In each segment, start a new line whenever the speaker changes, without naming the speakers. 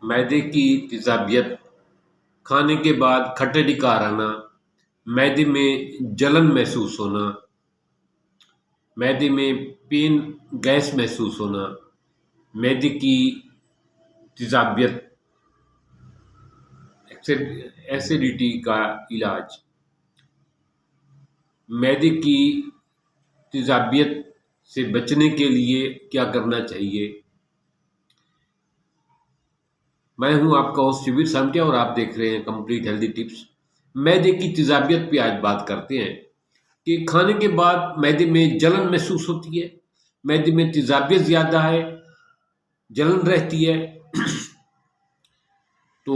معدے کی تیزابیت، کھانے کے بعد کھٹے ڈکار آنا، معدے میں جلن محسوس ہونا، معدے میں پین گیس محسوس ہونا، معدے کی تیزابیت ایسیڈیٹی کا علاج۔ معدے کی تیزابیت سے بچنے کے لیے کیا کرنا چاہیے؟ میں ہوں آپ کا ہوسٹ شبیر سامٹیا اور آپ دیکھ رہے ہیں کمپلیٹ ہیلدی ٹپس۔ معدے کی تیزابیت پہ آج بات کرتے ہیں کہ کھانے کے بعد معدے میں جلن محسوس ہوتی ہے، معدے میں تیزابیت زیادہ ہے، جلن رہتی ہے، تو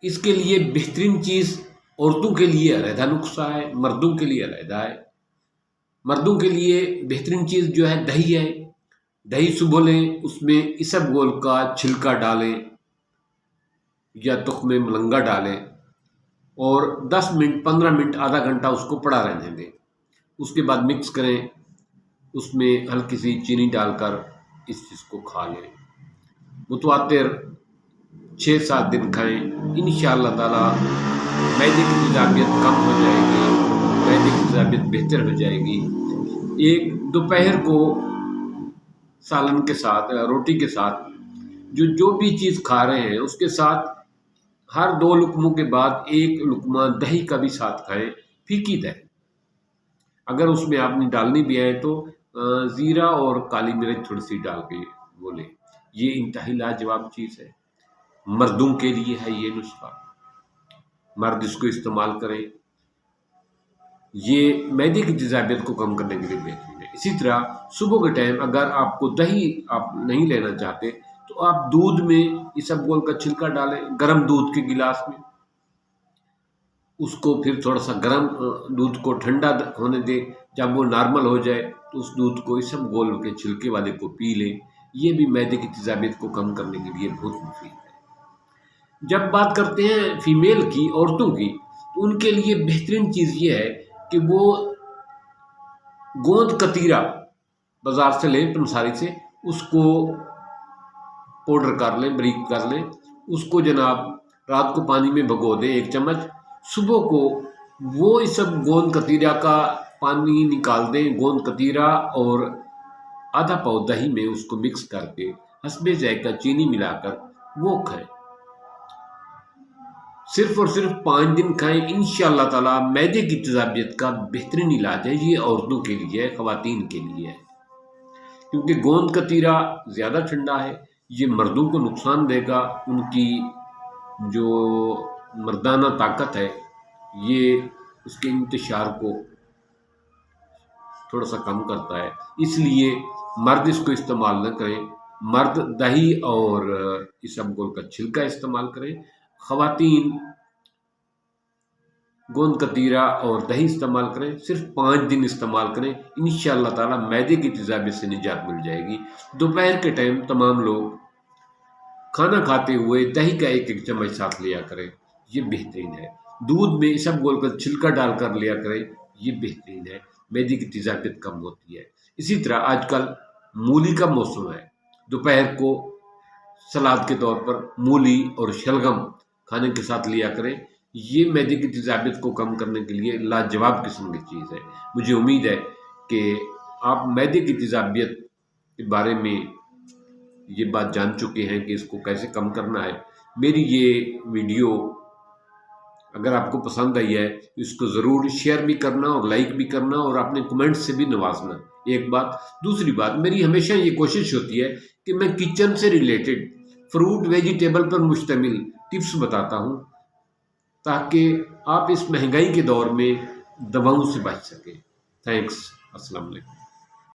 اس کے لیے بہترین چیز عورتوں کے لیے علیحدہ نسخہ ہے، مردوں کے لیے علیحدہ ہے۔ مردوں کے لیے بہترین چیز جو ہے دہی ہے، دہی صبح لیں، اس میں اسب گول کا چھلکا ڈالیں یا تخم ملنگا ڈالیں اور 10 منٹ 15 منٹ آدھا گھنٹہ اس کو پڑا رہنے دیں۔ اس کے بعد مکس کریں، اس میں ہلکی سی چینی ڈال کر اس چیز کو کھا لیں۔ متواتر 6-7 دن کھائیں، انشاءاللہ تعالی معدے کی تیزابیت کم ہو جائے گی، معدے کی تیزابیت بہتر ہو جائے گی۔ ایک دوپہر کو سالن کے ساتھ، روٹی کے ساتھ جو بھی چیز کھا رہے ہیں اس کے ساتھ ہر 2 لقموں کے بعد 1 لقمہ دہی کا بھی ساتھ کھائیں، پھیکی دہی۔ اگر اس میں آپ نے ڈالنی بھی ہے تو زیرہ اور کالی مرچ تھوڑی سی ڈال کے وہ لیں۔ یہ انتہائی لاجواب چیز ہے، مردوں کے لیے ہے یہ نسخہ، مرد اس کو استعمال کریں۔ یہ معدے کی تیزابیت کو کم کرنے کے لیے بہترین ہے۔ اسی طرح صبح کے ٹائم اگر آپ کو دہی آپ نہیں لینا چاہتے تو آپ دودھ میں اسب گول کا چھلکا ڈالیں، گرم دودھ کے گلاس میں، اس کو پھر تھوڑا سا گرم دودھ کو ٹھنڈا ہونے دیں۔ جب وہ نارمل ہو جائے تو اس دودھ کو اسب گول کے چھلکے والے کو پی لیں۔ یہ بھی معدے کی تیزابیت کو کم کرنے کے لیے بہت مفید ہے۔ جب بات کرتے ہیں فیمیل کی، عورتوں کی، تو ان کے لیے بہترین چیز یہ ہے کہ وہ گوند کتیرا بازار سے لیں، پنساری سے، اس کو پاؤڈر کر لیں، بریک کر لیں، اس کو جناب رات کو پانی میں بھگو دیں 1 چمچ، صبح کو وہ اسب گوند کتیرا کا پانی نکال دیں، گوند کتیرا اور آدھا پاؤ دہی میں اس کو مکس کر کے حسب ذائقہ چینی ملا کر وہ کھائیں۔ صرف اور صرف 5 دن کھائیں، انشاءاللہ تعالی معدے کی تیزابیت کا بہترین علاج ہے۔ یہ عورتوں کے لیے ہے، خواتین کے لیے ہے، کیونکہ گوند کتیرا زیادہ ٹھنڈا ہے، یہ مردوں کو نقصان دے گا، ان کی جو مردانہ طاقت ہے یہ اس کے انتشار کو تھوڑا سا کم کرتا ہے، اس لیے مرد اس کو استعمال نہ کریں۔ مرد دہی اور اسب گول کا چھلکا استعمال کریں، خواتین گوند کتیرا اور دہی استعمال کریں، صرف 5 دن استعمال کریں، انشاءاللہ تعالی معدے کی تیزابیت سے نجات مل جائے گی۔ دوپہر کے ٹائم تمام لوگ کھانا کھاتے ہوئے دہی کا 1 چمچ ساتھ لیا کریں، یہ بہترین ہے۔ دودھ میں اسب گول کا چھلکا ڈال کر لیا کریں، یہ بہترین ہے، معدے کی تیزابیت کم ہوتی ہے۔ اسی طرح آج کل مولی کا موسم ہے، دوپہر کو سلاد کے طور پر مولی اور شلگم کھانے کے ساتھ لیا کریں، یہ معدے کی تیزابیت کو کم کرنے کے لیے لاجواب قسم کی چیز ہے۔ مجھے امید ہے کہ آپ معدے کی تیزابیت کے بارے میں یہ بات جان چکے ہیں کہ اس کو کیسے کم کرنا ہے۔ میری یہ ویڈیو اگر آپ کو پسند آئی ہے تو اس کو ضرور شیئر بھی کرنا اور لائک بھی کرنا اور اپنے کمنٹ سے بھی نوازنا، ایک بات۔ دوسری بات، میری ہمیشہ یہ کوشش ہوتی ہے کہ میں کچن سے ریلیٹڈ فروٹ ویجیٹیبل پر مشتمل ٹپس بتاتا ہوں تاکہ آپ اس مہنگائی کے دور میں دواؤں سے بچ سکیں۔ تھینکس، السلام علیکم۔